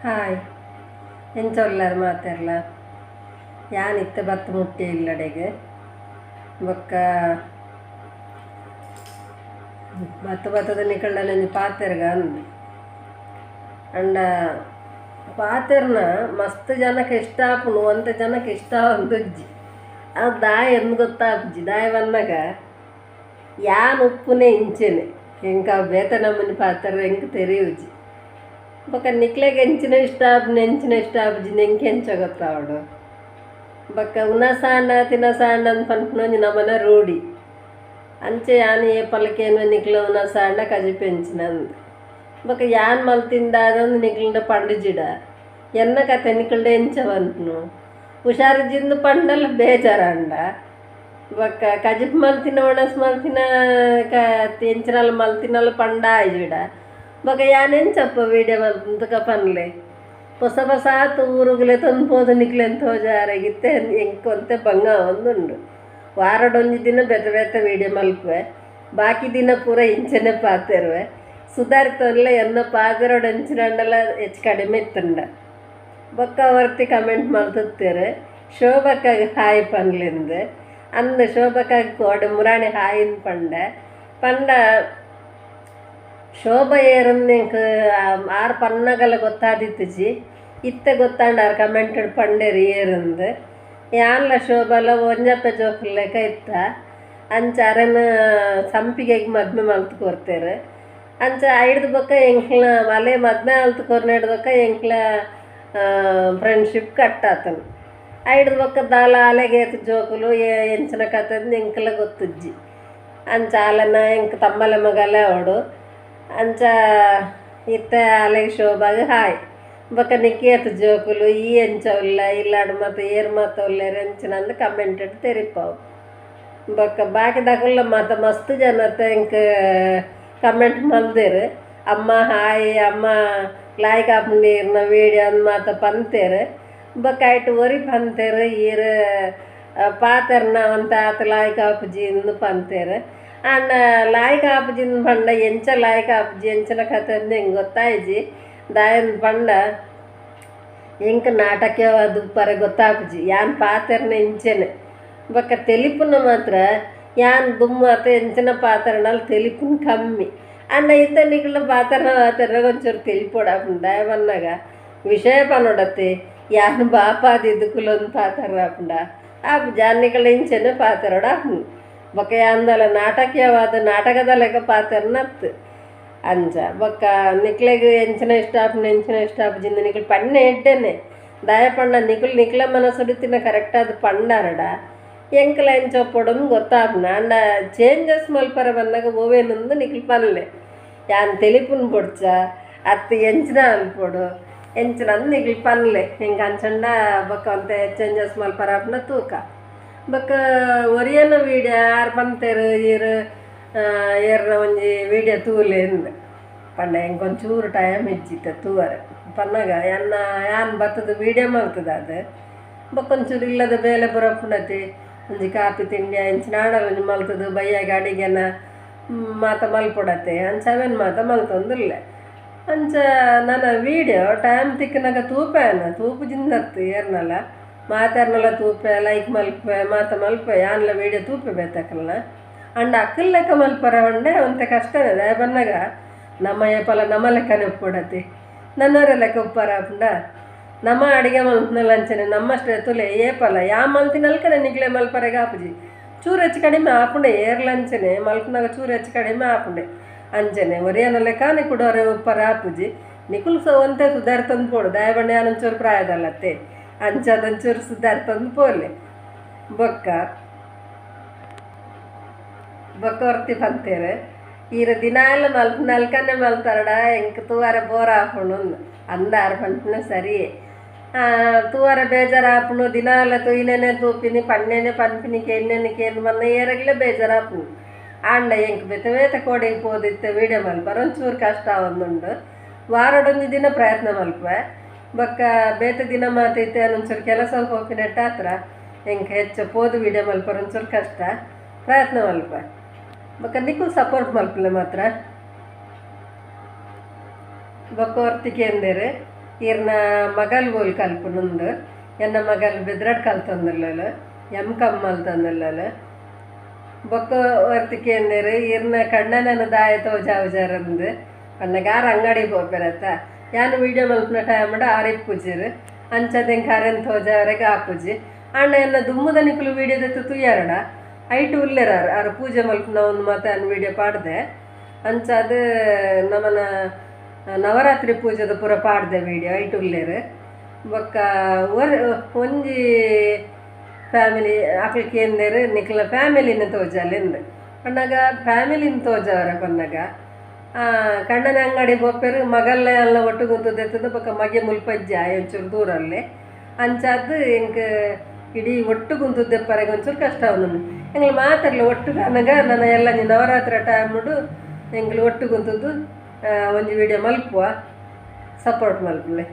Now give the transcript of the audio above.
Hi ಎಂಚೊಲ್ಲಾರು ಮಾತಾಡ್ಲ ಯಾನಿತ್ತೆ ಬತ್ತು ಮುಟ್ಟಿ ಇಲ್ಲಡೆಗೆ ಬೊಕ್ಕ ಬತ್ತದ ನಿಕಂಡಲ್ಲಿ ಪಾತೆರ್ಗ ಅಂದು ಅಂಡ ಪಾತೆರ್ನ ಮಸ್ತ್ ಜನಕ್ಕೆ ಇಷ್ಟ ಆಪುನು ಅಂತ ಜನಕ್ಕೆ ಇಷ್ಟ ಒಂದುಜ್ಜಿ ಅದು ದಾಯ ಎಂದು ಗೊತ್ತಾಪುಜಿ ದಾಯ ಬಂದಾಗ ಯಾನ್ ಉಪ್ಪುನೇ ಇಂಚೆನೆ ಹೆಂಗ ಬೇತ ನಮ್ಮನೆ ಪಾತ್ರ ಹೆಂಗೆ ತೆರೆಯುಜಿ ಬೊಕ್ಕ ನಿಕ್ಲೆಗೆ ಹೆಂಚಿನ ಇಷ್ಟ ನೆಂಚಿನ ಇಷ್ಟ ಆಪುಜಿ ನೆಂಗೆ ಹೆಂಚ ಗೊತ್ತಾವಡು ಬೊಕ್ಕ ಉನಸಾಂಡ ತಿನ್ನಸಾಂಡ ಅಂತ ಪನ್ಪುನೊಂಜಿ ನಮ್ಮನ ರೂಢಿ ಅಂಚೆ ಯಾನು ಏ ಪಲಕೇನು ನಿಕ್ಲ ಉನಸಾಂಡ ಕಜಿ ಪೆಂಚಿನಂದು ಬೊಕ್ಕ ಯಾನ್ ಮಲ್ತಿಂದಾದೊಂದು ನಿಕ್ಲಿಂದ ಪಂಡುಜಿಡ ಎನ್ನ ಕತೆ ನಿಕ್ಲ್ಡ ಎಂಚ ಪನ್ಪುನು ಹುಷಾರಿಜಿಂದು ಪಂಡಲ್ಲ ಬೇಜಾರಂಡ ಬೊಕ್ಕ ಕಜಿಪ್ ಮಲ್ತಿನ ಒಣಸ್ ಮಲ್ತಿನ ಎಂಚಿನಲ್ಲ ಮಲ್ತಿನಲ್ಲ ಪಂಡ ಆಯ್ಜಿಡ ಬೊಕ್ಕ ಯಾನ್ ಎಂಚಪ್ಪ ವೀಡಿಯೋ ಮಲ್ತುಕ ಪನ್ಲೆ ಹೊಸ ಹೊಸ ಊರುಗ್ಲೆ ತಂದ್ಬೋದು ನಿಕ್ಲೆ ಅಂತ ಹೋಜಾರಾಗಿತ್ತೆ ಎಂಕೊಂತೆ ಬಂಗ ಒಂದುಂಡು ವಾರಡೊಂಜಿ ದಿನ ಬೆತ್ತ ವೀಡಿಯೋ ಮಲ್ಪುವೆ ಬಾಕಿ ದಿನ ಪೂರ ಇಂಚನೆ ಪಾತೆರುವೆ ಸುಧಾರಿತಲ್ಲ ಎನ್ನ ಪಾದರೋಡು ಎಂಚಿನಂಡೆಲ್ಲ ಹೆಚ್ಚು ಕಡಿಮೆ ಇತ್ತಂಡ ಬೊಕ್ಕ ಹೊರ್ತಿ ಕಮೆಂಟ್ ಮಲ್ತುತ್ತೇರೆ ಶೋಭಕ್ಕಾಗಿ ಹಾಯ್ ಪನ್ಲಿಂದು ಅಂದು ಶೋಭಕ್ಕಾಗಿ ಕೋಡೆ ಮುರಾಣಿ ಹಾಯಿನ ಪಂಡ ಶೋಭ ಏರನ್ನು ಆರು ಪನ್ನಗಲ ಗೊತ್ತಾದಿತ್ತುಜಿ ಇತ್ತೆ ಗೊತ್ತಾಂಡ ಆರು ಕಮೆಂಟೆಡ್ ಪಂಡೇರು ಏರಂದು ಯಾನ್ಲ ಶೋಭಲ ಒಂಜಪ್ಪ ಜೋಕುಲೆಕ್ಕ ಇತ್ತ ಅಂಚ ಅರನ ಸಂಪಿಗೆ ಮದ್ಮೆ ಮಲ್ತು ಕೊರ್ತೇರು ಅಂಚ ಐಡ್ದು ಬೊಕ್ಕ ಎಂಕ್ಲ ಮಲೆ ಮದ್ಮೆ ಮಲ್ತು ಕೊರ್ನೆಡ್ದು ಬೊಕ್ಕ ಎಂಕ್ಲ ಫ್ರೆಂಡ್ಶಿಪ್ ಕಟ್ಟಾತನು ಐಡ್ದು ಬೊಕ್ಕ ದಾಲ ಅಲೆಗೇತು ಜೋಕುಲು ಎಂಚಿನ ಕಥೆದು ಎಂಕ್ಲ ಗೊತ್ತುಜ್ಜಿ ಅಂಚ ಆಲನ ಎಂಕ್ ತಮ್ಮಲೆ ಮಗಲೇ ಅವಡು ಅಂಚ ಇತ್ತೆ ಅಲೆಗೆ ಶೋಭಾಗ ಹಾಯ್ ಬೊಕ್ಕ ನಿಕ್ಕೇತು ಜೋಕುಲು ಈ ಎಂಚವಲ್ಲ ಇಲ್ಲಾಡು ಮತ್ತು ಏರು ಮಾತವಲ್ಲೇರು ಎಂಚಿನಂದು ಕಮೆಂಟೆಡ್ ತೆರಿಪಾವು ಬೊಕ್ಕ ಬಾಕಿ ದಾಖಲ್ಲ ಮಾತ ಮಸ್ತ್ ಜನ ಎಂಕ್ ಕಮೆಂಟ್ ಮಲ್ದೇರು ಅಮ್ಮ ಹಾಯ್ ಅಮ್ಮ ಲಾಯ್ಕ್ ಆಪುಂಡೀರ್ನ ವೀಡಿಯೋ ಅಂದು ಮಾತ ಪಂತೇರು ಬೊಕ್ಕ ಐಟು ಒರಿ ಪಂತೇರು ಈರು ಪಾತೆರ್ನ ಒಂತ ಆತ ಲಾಯ್ಕ್ ಆಪುಜಿ ಇಂದು ಪಂತೇರು ಅಂಡ ಲಾಯ್ಕ್ ಆಪುಜಿಂದು ಪಂಡ ಎಂಚ ಲಾಯ್ಕ್ ಆಪುಜಿ ಎಂಚಿನ ಕಥೆ ಅಂದು ಹೆಂಗೆ ಗೊತ್ತಾಯ್ಜಿ ದಾಯಂದು ಪಂಡ ಎಂಕ ನಾಟಕವಾದ ಪರ ಗೊತ್ತಾಪುಜಿ ಯಾನ್ ಪಾತೆರ್ನ ಇಂಚೆನೆ ಬೊಕ್ಕ ತೆಲಿಪುನ ಮಾತ್ರ ಯಾನ್ ದುಮ್ಮತ ಎಂಚಿನ ಪಾತೆರ್ನಲ್ಲಿ ತೆಲಿಪುನ ಕಮ್ಮಿ ಅಂಡ ಇತ್ತ ನಿಕ್ಲ ಪಾತೆರ್ನ ಒಂಚೂರು ತೆಲಿಪೋಡಾಪುಂಡು ದಾಯ ಬನ್ನಾಗ ವಿಷಯ ಪನೋಡತ್ತೆ ಯಾನ್ ಬಾಪಾದಿದ್ದು ಕುಲೊಂದು ಪಾತೆರ್ ಆಪುಂಡ ಆಪು ಜಾನಿಗಳ ಇಂಚೆನೆ ಪಾತೆರೋಡ ಆಪುಂಡು ಬೊಕ್ಕ ಯಾಂದಲ ನಾಟಕದ ಲೆಕ್ಕ ಪಾತೆರ್ನತ್ತು ಅಂಚ ಬೊಕ್ಕ ನಿಕ್ಲೆಗೆ ಎಂಚಿನ ಇಷ್ಟ ಆಪುಜಿಂದ ನಿಕ್ಲು ಪಣ್ಣೆ ಎಡ್ಡೆನೆ ದಾಯ ಪಂಡ ನಿಕ್ಲ ಮನಸ್ಸುಡಿತಿನ ಕರೆಕ್ಟಾದ ಪಂಡಾರಡ ಎಂಕಲ ಎಂಚೊಪ್ಪೊಡೊಂದು ಗೊತ್ತಾಪುನ ಅಂಡ ಚೇಂಜಸ್ ಮಲ್ಪರ ಬಂದಾಗ ಓವೇನೊಂದು ನಿಕ್ಲು ಪನ್ಲೆ ಯಾನ್ ತೆಲಿಪುನ್ ಬೊಡ್ಚ ಅತ್ತು ಎಂಚಿನ ಅಲ್ಪೊಡು ಎಂಚಿನಂದು ನಿಕ್ಲು ಪನ್ಲೆ ಹಿಂಗೆ ಅಂಚಂಡ ಬೊಕ್ಕ ಒಂತೆ ಚೇಂಜಸ್ ಮಲ್ಪರ ಆಪುನ ತೂಕ ಬೊಕ್ಕ ಒರಿಯನ ವೀಡಿಯೋ ಯಾರು ಪಂತೇರು ಏರ್ನ ಒಂಜಿ ವೀಡಿಯೋ ತೂಲೆಂದು ಪಂಡ ಎಂಕೊಂಚೂರು ಟೈಮ್ ಇಜ್ಜಿತ್ತೆ ತೂವರೆ ಪನ್ನಾಗ ಯಾನ್ ಬತ್ತದ ವೀಡಿಯೋ ಮಲ್ತದ ಅದು ಬೊಕ್ಕೊಂಚೂರು ಇಲ್ಲದ ಬೇಲೆ ಬರಪುನತಿ ಒಂಜಿ ಕಾಪಿ ತಿಂಡಿ ಎಂಚಿನ ಆಡಲು ಮಲ್ತದು ಬಯ್ಯಾಗ ಅಡಿಗೆನ ಮಾತ ಮಲ್ಪೊಡತ್ತೆ ಅಂಚ ಅವೇನು ಮಾತ ಮಲ್ತೊಂದಿಲ್ಲ ಅಂಚ ನನ್ನ ವೀಡಿಯೋ ಟೈಮ್ ತಿಕ್ಕನಾಗ ತೂಪುಜಿಂದತ್ತು ಏರ್ನಲ್ಲ ಮಾತಾರ್ನಲ್ಲ ತೂಪೆ ಲೈಕ್ ಮಲ್ಪೆ ಮಾತ ಮಲ್ಪೆ ಯಾನ್ಲ ವೀಡಿಯೋ ತೂಪೆ ಬೇತಕ್ಕಲ್ಲ ಅಂಡ ಅಕ್ಕಲ್ ಲೆಕ್ಕ ಮಲ್ಪರ ಹೊಂಡೆ ಒಂತೆ ಕಷ್ಟನೇ ದಯ ಬಂದಾಗ ನಮ್ಮ ಏಪಲ ನಮ್ಮ ಲೆಕ್ಕನೆ ಉಪ್ಪೊಡತಿ ನನ್ನವರ ಲೆಕ್ಕ ಉಪ್ಪಾರ ಪುಂಡ ನಮ್ಮ ಅಡಿಗೆ ಮಲ್ಪನಲ್ಲಿ ಅಂಚನೆ ನಮ್ಮಷ್ಟೇ ತುಲೆ ಏಪಲ ಯಾ ಮಲ್ತಿನಲ್ಕನೆ ನಿಗ್ಲೆ ಮಲ್ಪರೆಗೆ ಆಪುಜಿ ಚೂರು ಹೆಚ್ಚು ಕಡಿಮೆ ಆಪುಂಡೆ ಏರ್ಲಂಚನೆ ಮಲ್ಪನಾಗ ಚೂರು ಹೆಚ್ಚು ಕಡಿಮೆ ಆಪುಂಡೆ ಅಂಚನೆ ಒರಿಯನ ಲೆಕ್ಕನೆ ಕುಡೋರೆ ಉಪ್ಪರ ಆಪುಜಿ ನಿಕುಲ್ ಒಂತೆ ಸುಧಾರ ತಂದು ಪೋಡು ದಯ ಬಂಡೆ ಯಾನೊಂಚೂರು ಪ್ರಾಯದಲ್ಲತ್ತೆ ಅಂಚದೊಂಚೂರು ಸುಧಾರ ತಂದು ಪೋಲೆ ಬೊಕ್ಕ ಹೊರ್ತಿ ಪಂತೇರು ಈರು ದಿನ ಎಲ್ಲ ನಲ್ಕನೆ ಮಲ್ತಾರಡ ಎಂಕ್ ತೂವಾರ ಬೋರ್ ಆಪುಣು ಅಂದಾರು ಪಂಪಿನ ಸರಿ ತೂವಾರ ಬೇಜಾರು ಆಪುಣು ದಿನ ಎಲ್ಲ ತೊಯ್ನೇನೆ ತೂಪಿನಿ ಪಣ್ಣೆನೆ ಪನ್ಪಿನಿ ಕೇನು ಮನ್ನ ಏರಾಗಲೇ ಬೇಜಾರು ಆಪುಣು ಆಂಡ ಎಂಕ್ ಬೇತ ಕೋಡೆಗೆ ಪೋದಿತ್ತೆ ವೀಡಿಯೋ ಮಲ್ಪರ ಒಂಚೂರು ಕಷ್ಟ ಒಂದುಂಡು ವಾರಡೊಂದು ದಿನ ಪ್ರಯತ್ನ ಮಲ್ಪೆ ಬೊಕ್ಕ ಬೇತೆ ದಿನ ಮಾತೈತೆ ಒಂಚೂರು ಕೆಲಸ ಹೋಗಿನೆಟ್ಟ ಹತ್ರ ಎಂಕ್ ಹೆಚ್ಚು ಪೋದು ವೀಡಿಯೋ ಮಲ್ಪರ ಒಂಚೂರು ಕಷ್ಟ ಪ್ರಯತ್ನ ಮಲ್ಪೆ ಬೊಕ್ಕ ನಿಕ್ಕೂ ಸಪೋರ್ಟ್ ಮಲ್ಪಲೆ ಮಾತ್ರ ಬೊಕ್ಕ ಹೊರ್ತಿಕೆ ಎಂದೇರು ಈರ್ನ ಮಗಲ್ ಬೋಲ್ ಕಲ್ಪುನುಂದು ಎನ್ನ ಮಗಲ್ ಬೆದ್ರಡ್ ಕಲ್ತಂದಿಲ್ಲಲು ಕಮ್ಮಲ್ ತಂದಿಲ್ಲಲು ಬೊಕ್ಕ ವರ್ತಿಕೆ ಅಂದೇರು ಈರ್ನ ಕಣ್ಣನನ್ನು ದಾಯ ತೋಜಾವುಜಾರಂದು ಕಣ್ಣಗಾರ ಅಂಗಡಿ ಬೋಪೆರತ್ತ ಯಾನು ವೀಡಿಯೋ ಮಲ್ಪನ ಟೈಮಡ ಆರಿಪ್ಪುಜಿರು ಅಂಚದೆಂಗೆ ಕರೆಂಟ್ ತೋಜಾವರೆಗೆ ಆಪುಜಿ ಅಣ್ಣ ಎನ್ನ ದುಮ್ಮದ ನಿಕ್ಕಲು ವೀಡಿಯೋ ದತ್ತು ತುಯ್ಯಾರಡ ಐಟು ಉಲ್ಲೆರಾರು ಆರು ಪೂಜೆ ಮಲ್ಪನ ಒಂದು ಮತ್ತೆ ಅನ್ನ ವೀಡಿಯೋ ಪಾಡ್ದೆ ಅಂಚದು ನಮ್ಮನ ನವರಾತ್ರಿ ಪೂಜೆದ ಪೂರ ಪಾಡ್ದೆ ವೀಡಿಯೋ ಐಟು ಉಲ್ಲೇರು ಬೊಕ್ಕ ಒಂಜಿ ಫ್ಯಾಮಿಲಿ ಅಕ್ಲಿಗೆ ಎಂದೇರು ನಿಕ್ಲ ಫ್ಯಾಮಿಲಿನ ತೋಜಾಲೆಂದು ಅಣ್ಣಾಗ ಫ್ಯಾಮಿಲಿನ ತೋಜಾವರ ಕೊನ್ನಾಗ ಕಣ್ಣನ ಅಂಗಡಿ ಬೊಪ್ಪೆರು ಮಗಲ್ಲ ಎಲ್ಲ ಒಟ್ಟು ಗುಂತದೆತ್ತದ ಬೊಕ್ಕ ಮಗೆ ಮುಲ್ಪಜ್ಜ ಒಂಚೂರು ದೂರಲ್ಲಿ ಅಂಚಾದ್ದು ಇಂಕ ಇಡೀ ಒಟ್ಟು ಗುಂತದ್ದೆಪ್ಪರೆಗೆ ಒಂಚೂರು ಕಷ್ಟ ಅವನು ಎಂಗ್ಳು ಮಾತಾಡಲಿ ಒಟ್ಟು ನನಗ ನನ್ನ ಎಲ್ಲ ನವರಾತ್ರಿ ಟೈಮುಡು ಎಂಗ್ಳು ಒಟ್ಟು ಗುಂತದ್ದು ಒಂಜಿ ವೀಡಿಯೋ ಮಲ್ಪುವ ಸಪೋರ್ಟ್ ಮಲ್ಪಲೆ.